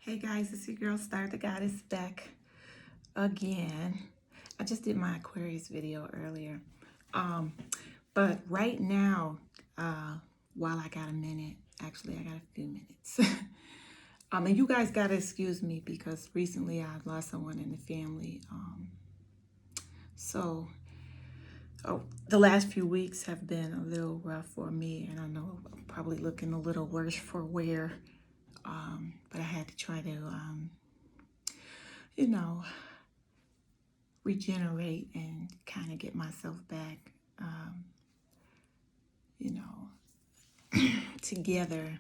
Hey guys, it's your girl Star the Goddess back again. I just did my Aquarius video earlier. Um, but right now, while I got a minute, actually I got a few minutes. And you guys gotta excuse me because recently I lost someone in the family. So the last few weeks have been a little rough for me, and I know I'm probably looking a little worse for wear. But I had to try to you know, regenerate and kind of get myself back, you know, together.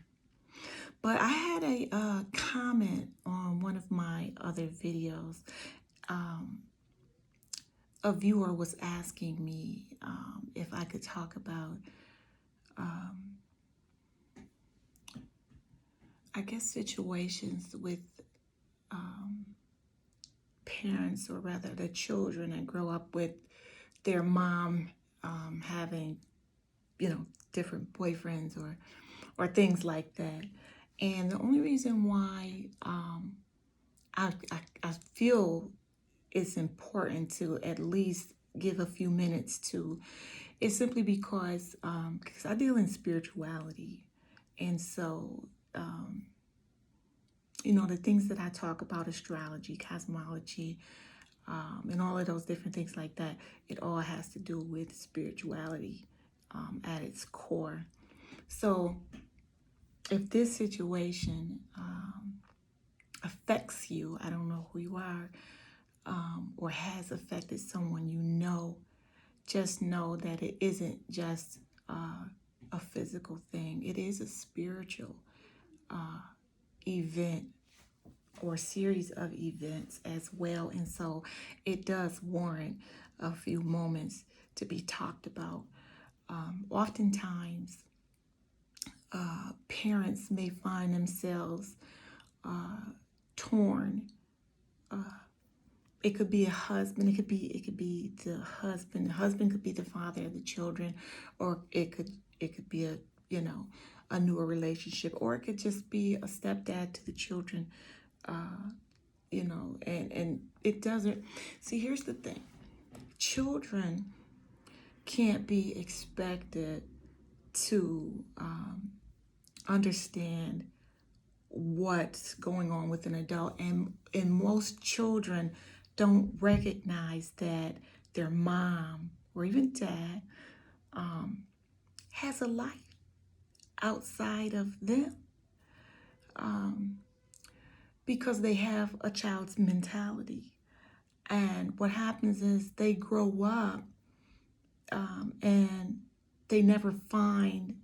But I had a comment on one of my other videos. Um, a viewer was asking me if I could talk about, I guess, situations with parents, or rather the children that grow up with their mom having, different boyfriends or things like that. And the only reason why I feel it's important to at least give a few minutes to is simply because I deal in spirituality. And so, the things that I talk about, astrology, cosmology, and all of those different things like that, it all has to do with spirituality at its core. So if this situation affects you, I don't know who you are, or has affected someone you know, just know that it isn't just a physical thing. It is a spiritual event or series of events as well. And so it does warrant a few moments to be talked about. Oftentimes, parents may find themselves torn. It could be a husband. It could be the husband. The husband could be the father of the children, or it could be a newer relationship, or it could just be a stepdad to the children. And it doesn't. See, here's the thing: children can't be expected to understand what's going on with an adult, and most children don't recognize that their mom or even dad has a life outside of them, because they have a child's mentality. And what happens is they grow up and they never find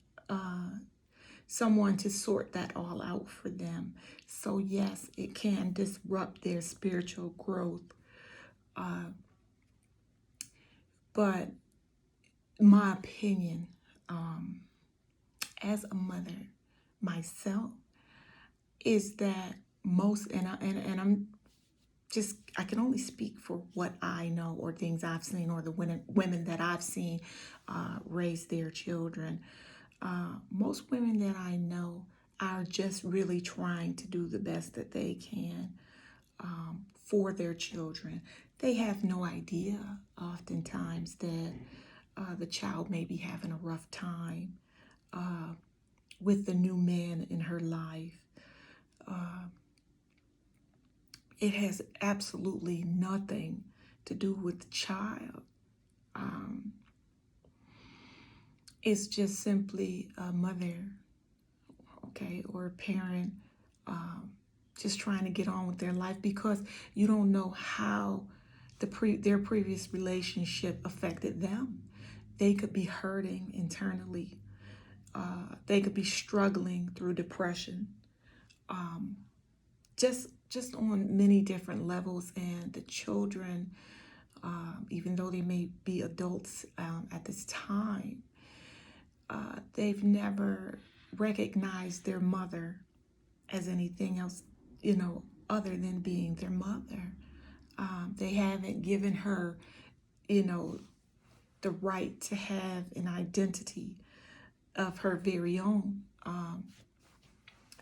someone to sort that all out for them. So yes, it can disrupt their spiritual growth. But my opinion, as a mother myself, is that most, and I'm just, I can only speak for what I know or things I've seen, or the women that I've seen raise their children. Most women that I know are just really trying to do the best that they can for their children. They have no idea oftentimes that the child may be having a rough time with the new man in her life. It has absolutely nothing to do with the child. It's just simply a mother, okay, or a parent just trying to get on with their life, because you don't know how their previous relationship affected them. They could be hurting internally. They could be struggling through depression. Just on many different levels. And the children, even though they may be adults at this time, they've never recognized their mother as anything else, other than being their mother. They haven't given her, the right to have an identity of her very own.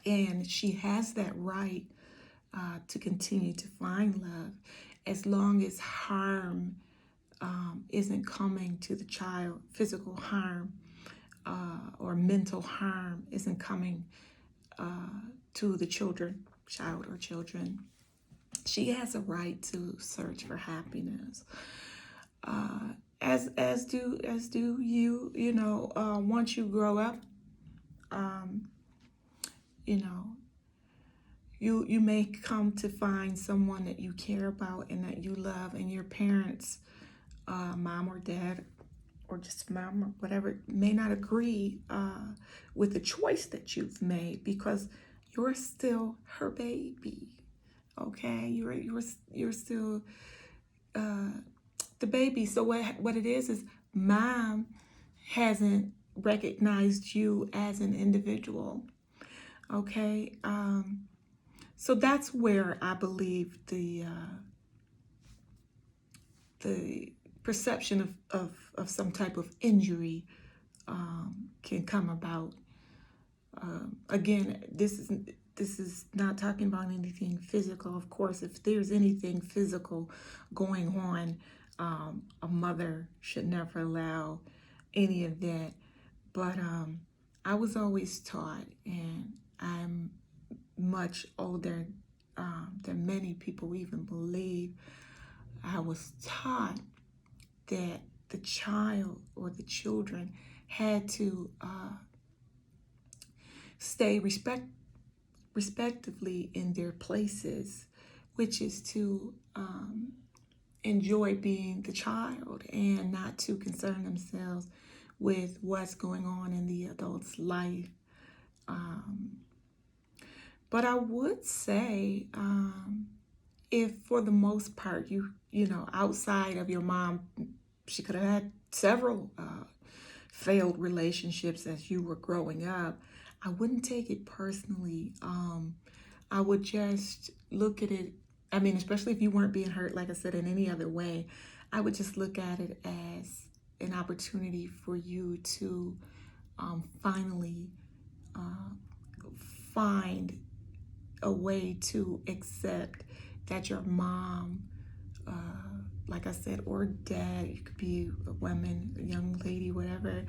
And she has that right to continue to find love as long as harm isn't coming to the child, physical harm or mental harm isn't coming to the child or children. She has a right to search for happiness. As do you. Once you grow up, you know, you may come to find someone that you care about and that you love, and your parents, mom or dad, or just mom or whatever, may not agree with the choice that you've made because you're still her baby. Okay, you're still the baby. So what it is mom hasn't recognized you as an individual. Okay, so that's where I believe the perception of some type of injury can come about. Again, this is not talking about anything physical. Of course, if there's anything physical going on, a mother should never allow any of that. But I was always taught, and I'm much older than many people even believe. I was taught that the child or the children had to stay respectively in their places, which is to enjoy being the child and not to concern themselves with what's going on in the adult's life. But I would say, if for the most part, outside of your mom, she could have had several failed relationships as you were growing up, I wouldn't take it personally. I would just look at it, especially if you weren't being hurt, like I said, in any other way, I would just look at it as an opportunity for you to finally find a way to accept that your mom, like I said, or dad, you could be a woman, a young lady, whatever,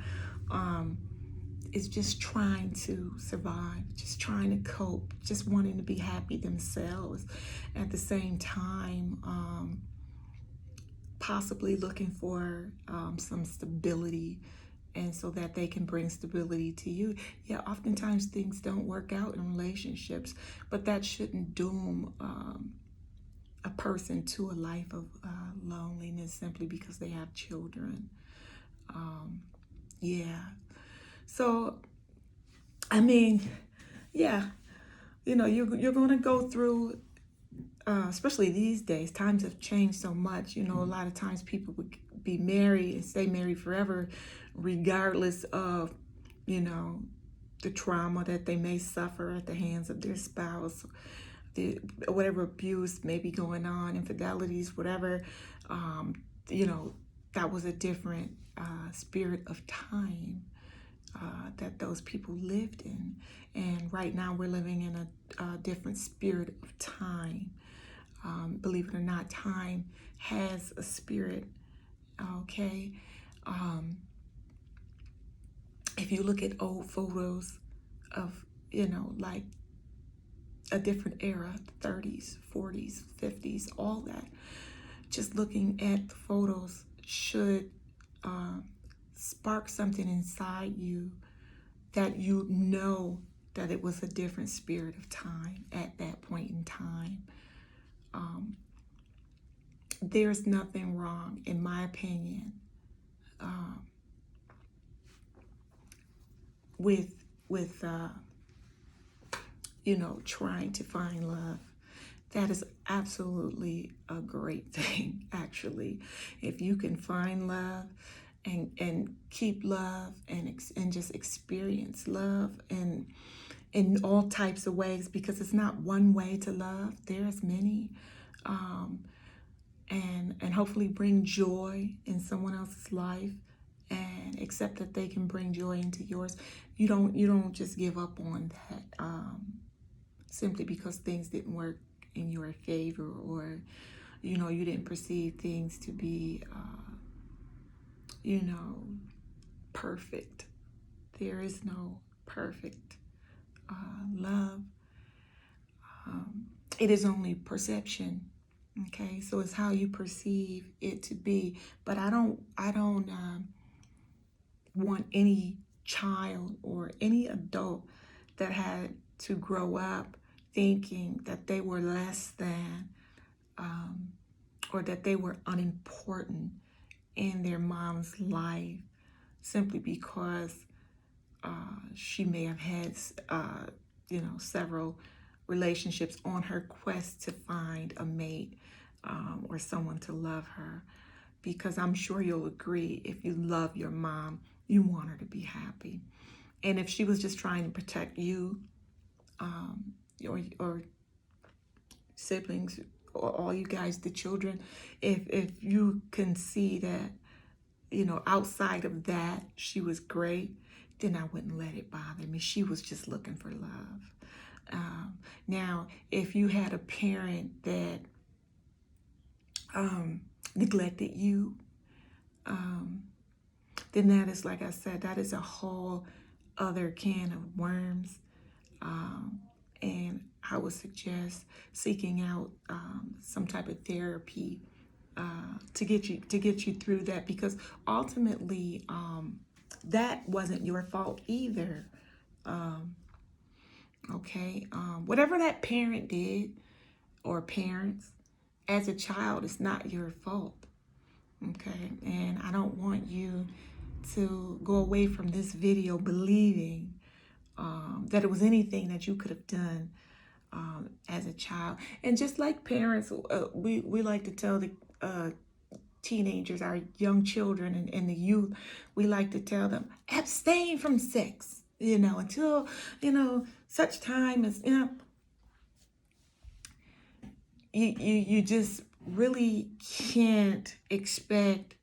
is just trying to survive, just trying to cope, just wanting to be happy themselves. At the same time, possibly looking for some stability, and so that they can bring stability to you. Yeah, oftentimes things don't work out in relationships, but that shouldn't doom a person to a life of loneliness simply because they have children. Yeah. So, yeah, you're going to go through, especially these days, times have changed so much. A lot of times people would be married and stay married forever, regardless of, the trauma that they may suffer at the hands of their spouse, whatever abuse may be going on, infidelities, whatever. That was a different spirit of time that those people lived in. And right now we're living in a different spirit of time. Believe it or not, time has a spirit, okay? If you look at old photos of, like a different era, 30s, 40s, 50s, all that, just looking at the photos should spark something inside you that that it was a different spirit of time at that point in time. There's nothing wrong, in my opinion, with trying to find love. That is absolutely a great thing, actually. If you can find love and keep love and just experience love and in all types of ways, because it's not one way to love. There's many. And hopefully bring joy in someone else's life and accept that they can bring joy into yours. You don't just give up on that simply because things didn't work in your favor, or you didn't perceive things to be you know perfect. There is no perfect love. It is only perception. Okay, so it's how you perceive it to be. But I don't want any child or any adult that had to grow up thinking that they were less than, or that they were unimportant in their mom's life, simply because she may have had several relationships on her quest to find a mate, or someone to love her. Because I'm sure you'll agree, if you love your mom, you want her to be happy. And if she was just trying to protect you, or siblings, or all you guys, the children, if you can see that, outside of that, she was great, then I wouldn't let it bother me. She was just looking for love. Now, if you had a parent that neglected you, then that is, like I said, that is a whole other can of worms. And I would suggest seeking out some type of therapy to get you through that, because ultimately that wasn't your fault either. Okay, whatever that parent did, or parents, as a child, it's not your fault. Okay, and I don't want you to go away from this video believing that it was anything that you could have done as a child. And just like parents, we like to tell the teenagers, our young children, and the youth, we like to tell them, abstain from sex, until, such time as, you just really can't expect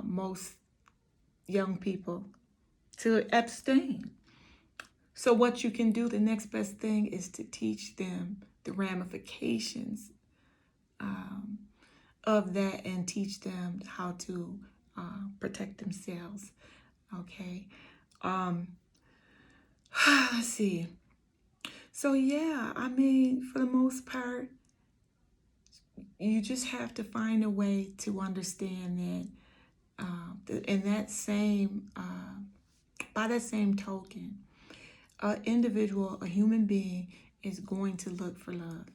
most young people to abstain. So what you can do, the next best thing, is to teach them the ramifications of that, and teach them how to protect themselves. Okay. Let's see. So yeah, I mean, for the most part, you just have to find a way to understand that, in that same, by that same token, an individual, a human being, is going to look for love.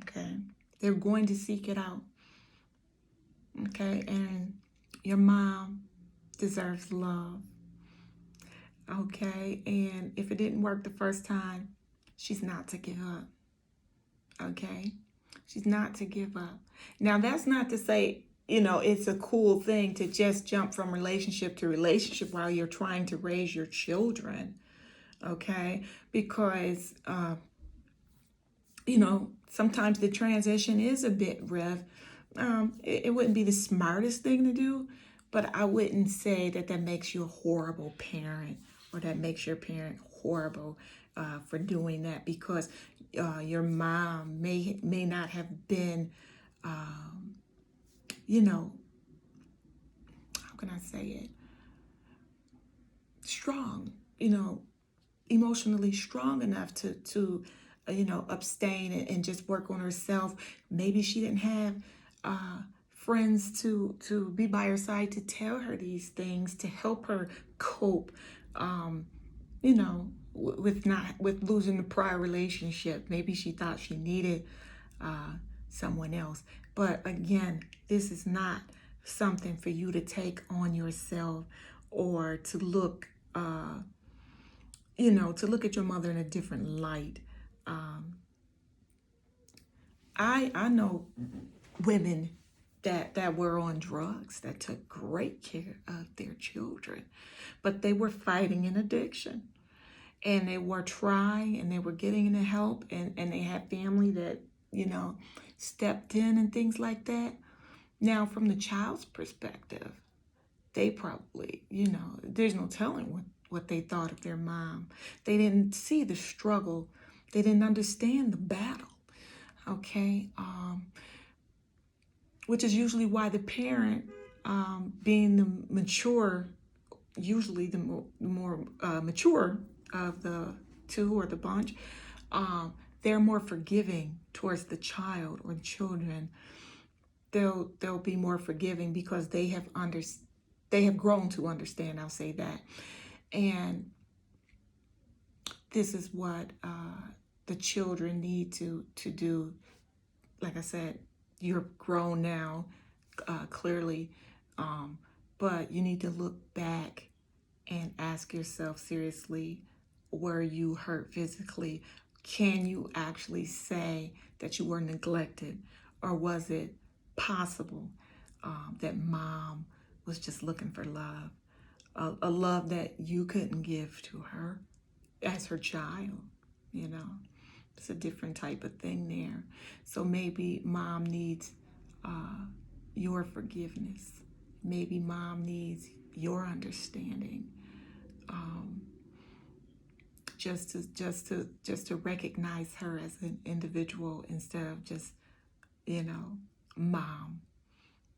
Okay, they're going to seek it out. Okay, and your mom deserves love. Okay, and if it didn't work the first time, she's not to give up. Okay, she's not to give up. Now, that's not to say, it's a cool thing to just jump from relationship to relationship while you're trying to raise your children. Okay, because sometimes the transition is a bit rough. It wouldn't be the smartest thing to do, but I wouldn't say that makes you a horrible parent, or that makes your parent horrible for doing that, because your mom may not have been, how can I say it, strong, emotionally strong enough to abstain and just work on herself. Maybe she didn't have friends to be by her side to tell her these things, to help her cope, with losing the prior relationship. Maybe she thought she needed someone else. But again, this is not something for you to take on yourself, or to look at your mother in a different light. I know women that were on drugs, that took great care of their children, but they were fighting an addiction, and they were trying, and they were getting the help, and they had family that stepped in and things like that. Now, from the child's perspective, they probably, there's no telling what they thought of their mom. They didn't see the struggle. They didn't understand the battle. okay? Which is usually why the parent, being the mature, usually the more mature of the two or the bunch, they're more forgiving towards the child or the children. They'll be more forgiving because they have grown to understand. I'll say that, and this is what the children need to do. Like I said, you're grown now, clearly, but you need to look back and ask yourself seriously, were you hurt physically? Can you actually say that you were neglected? Or was it possible that mom was just looking for love? A love that you couldn't give to her as her child, you know? It's a different type of thing there. So maybe mom needs your forgiveness. Maybe mom needs your understanding. Just to recognize her as an individual instead of just, mom.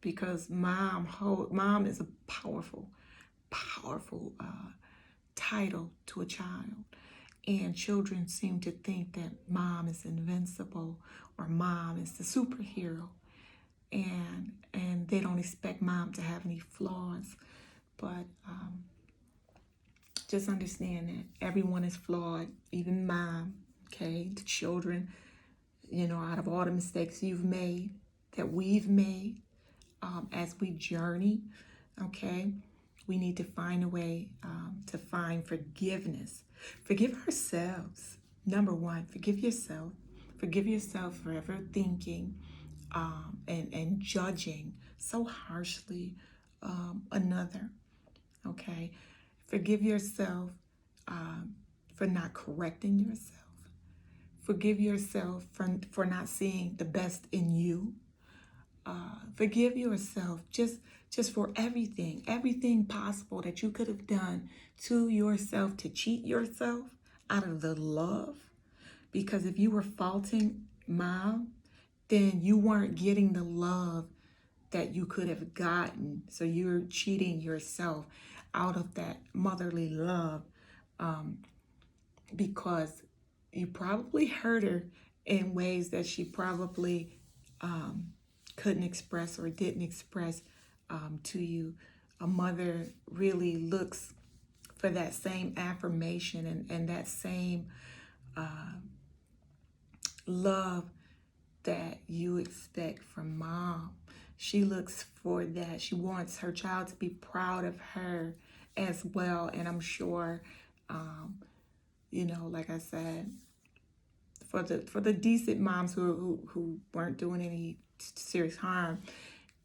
Because mom is a powerful title to a child. And children seem to think that mom is invincible or mom is the superhero. And they don't expect mom to have any flaws. But just understand that everyone is flawed, even mom, okay? The children, out of all the mistakes you've made, that we've made, as we journey, okay? We need to find a way to find forgiveness. Forgive ourselves. Number one, forgive yourself. Forgive yourself for ever thinking and judging so harshly another, okay? Forgive yourself for not correcting yourself. Forgive yourself for not seeing the best in you. Forgive yourself just for everything possible that you could have done to yourself to cheat yourself out of the love. Because if you were faulting mom, then you weren't getting the love that you could have gotten. So you're cheating yourself out of that motherly love, because you probably hurt her in ways that she probably couldn't express or didn't express to you. A mother really looks for that same affirmation and that same love that you expect from mom. She looks for that. She wants her child to be proud of her as well. And I'm sure, like I said, for the decent moms who weren't doing any serious harm,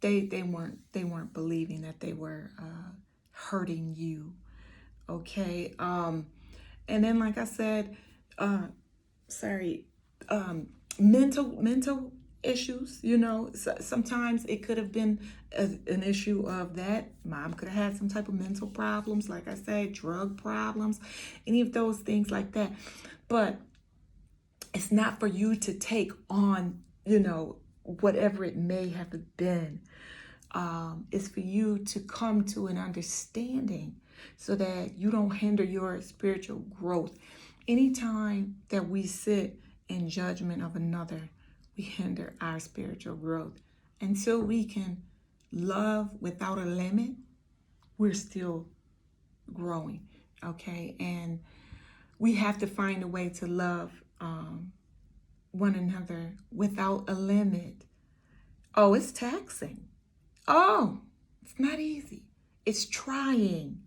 they weren't believing that they were hurting you. Okay. And then, like I said, mental issues, sometimes it could have been an issue of that mom could have had some type of mental problems, like I said, drug problems, any of those things like that. But it's not for you to take on, whatever it may have been. It's for you to come to an understanding so that you don't hinder your spiritual growth. Anytime that we sit in judgment of another, we hinder our spiritual growth. Until we can love without a limit, we're still growing, okay? And we have to find a way to love one another without a limit. Oh, it's taxing. Oh, it's not easy. It's trying.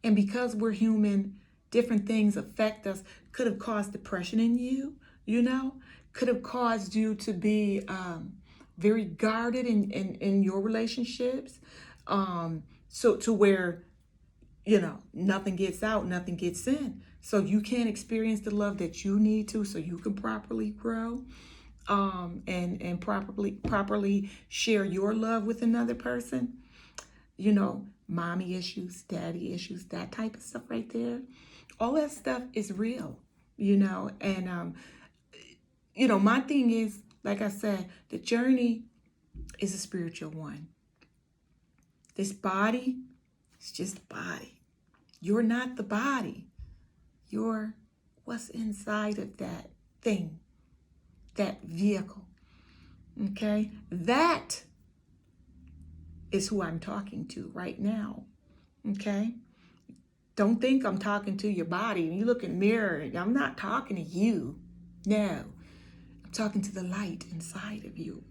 And because we're human, different things affect us. Could have caused depression in you, could have caused you to be very guarded in your relationships. So to where, nothing gets out, nothing gets in. So you can't experience the love that you need to so you can properly grow. And properly share your love with another person. Mommy issues, daddy issues, that type of stuff right there. All that stuff is real, and my thing is, like I said, the journey is a spiritual one. This body is just a body. You're not the body. You're what's inside of that thing, that vehicle. Okay? That is who I'm talking to right now. Okay? Don't think I'm talking to your body and you look in the mirror. I'm not talking to you. No. I'm talking to the light inside of you.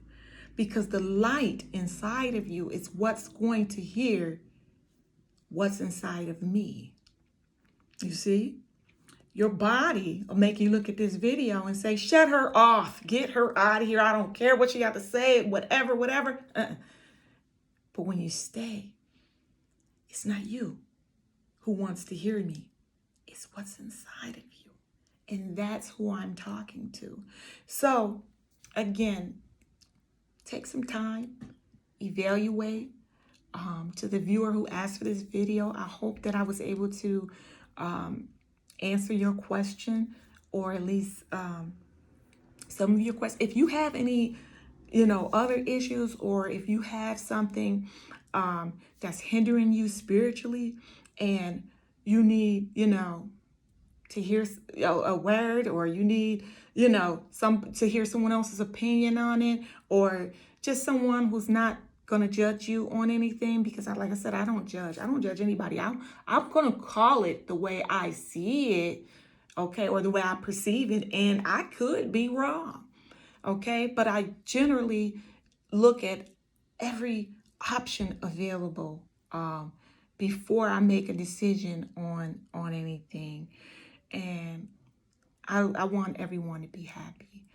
Because the light inside of you is what's going to hear what's inside of me. You see? Your body will make you look at this video and say, shut her off. Get her out of here. I don't care what she got to say. Whatever. But when you stay, it's not you who wants to hear me. It's what's inside of you. And that's who I'm talking to. So, again, take some time, evaluate. To the viewer who asked for this video, I hope that I was able to answer your question, or at least some of your questions. If you have any, other issues, or if you have something that's hindering you spiritually, and you need, to hear a word, or you need, to hear someone else's opinion on it, or just someone who's not going to judge you on anything, because like I said, I don't judge anybody. I'm going to call it the way I see it, okay, or the way I perceive it, and I could be wrong, okay, but I generally look at every option available before I make a decision on anything. And I want everyone to be happy,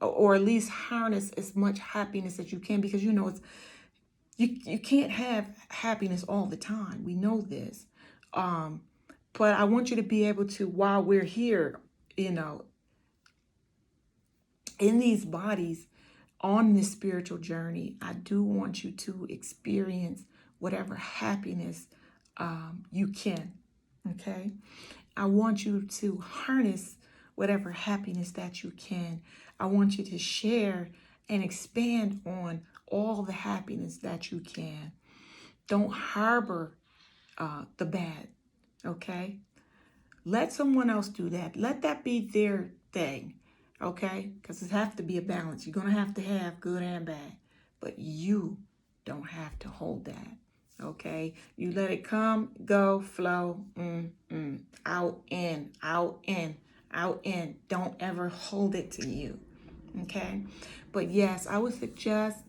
or at least harness as much happiness as you can, because it's you can't have happiness all the time. We know this. But I want you to be able to, while we're here, in these bodies on this spiritual journey, I do want you to experience whatever happiness you can. Okay? I want you to harness whatever happiness that you can. I want you to share and expand on all the happiness that you can. Don't harbor the bad, okay? Let someone else do that. Let that be their thing, okay? Because it has to be a balance. You're going to have good and bad, but you don't have to hold that. Okay, you let it come, go, flow, out, in, out, in, out, in. Don't ever hold it to you. Okay, but yes, I would suggest,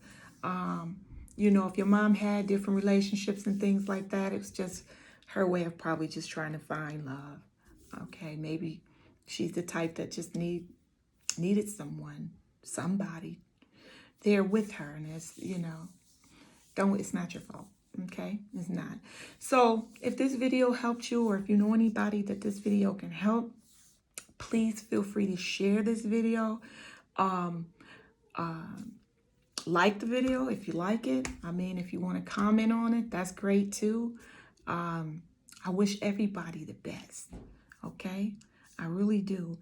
if your mom had different relationships and things like that, it was just her way of probably just trying to find love. Okay, maybe she's the type that just needed somebody there with her, and it's it's not your fault. Okay, it's not. So if this video helped you, or if you know anybody that this video can help, please feel free to share this video. Like the video if you like it. If you want to comment on it, that's great too. I wish everybody the best. Okay, I really do.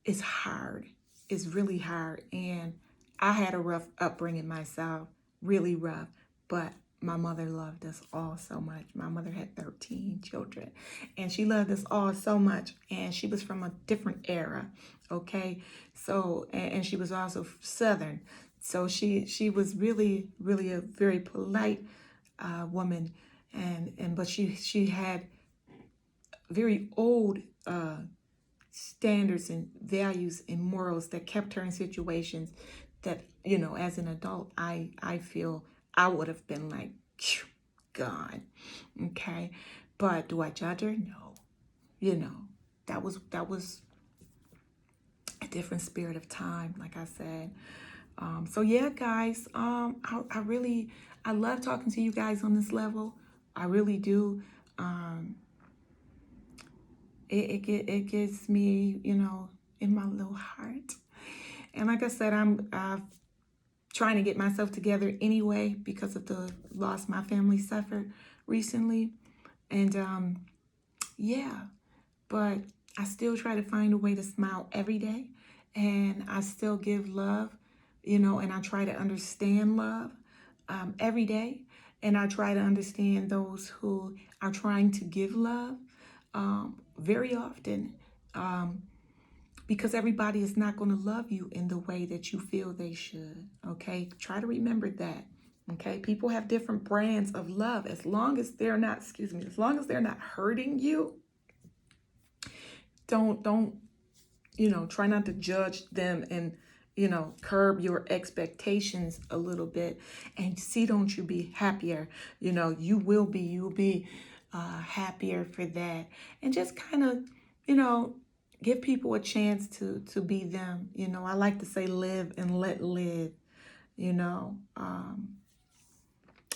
It's hard. It's really hard, and I had a rough upbringing myself, really rough. But my mother loved us all so much. My mother had 13 children, and she loved us all so much. And she was from a different era, okay? So, and she was also Southern. So she was really, really a very polite woman, but she had very old standards and values and morals that kept her in situations that, as an adult, I feel I would have been like, God, okay? But do I judge her? No. That was a different spirit of time, like I said. So yeah, guys, I love talking to you guys on this level. I really do. It gets me, in my little heart. And like I said, I'm trying to get myself together anyway because of the loss my family suffered recently. And yeah, but I still try to find a way to smile every day and I still give love, and I try to understand love every day. And I try to understand those who are trying to give love very often, because everybody is not going to love you in the way that you feel they should. Okay, try to remember that. Okay, people have different brands of love. As long as they're not, as long as they're not hurting you, don't try not to judge them, and curb your expectations a little bit, and see, don't you be happier. You'll be happier for that. And just kind of give people a chance to be them. I like to say live and let live. you know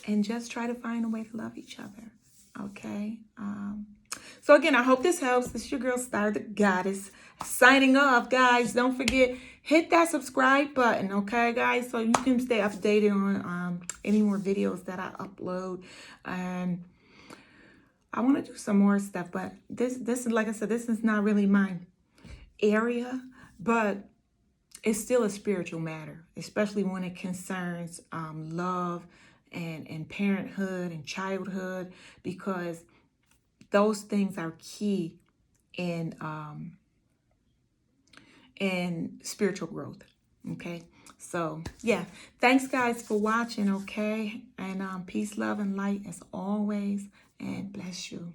and just try to find a way to love each other. Okay. So again, I hope this helps. This is your girl Star the Goddess signing off. Guys, don't forget, hit that subscribe button, okay, guys, so you can stay updated on any more videos that I upload. And I want to do some more stuff, but this is, like I said, this is not really my area, but it's still a spiritual matter, especially when it concerns love and parenthood and childhood, because those things are key in spiritual growth. Okay, so yeah, thanks guys for watching. Okay, and peace, love, and light as always, and bless you.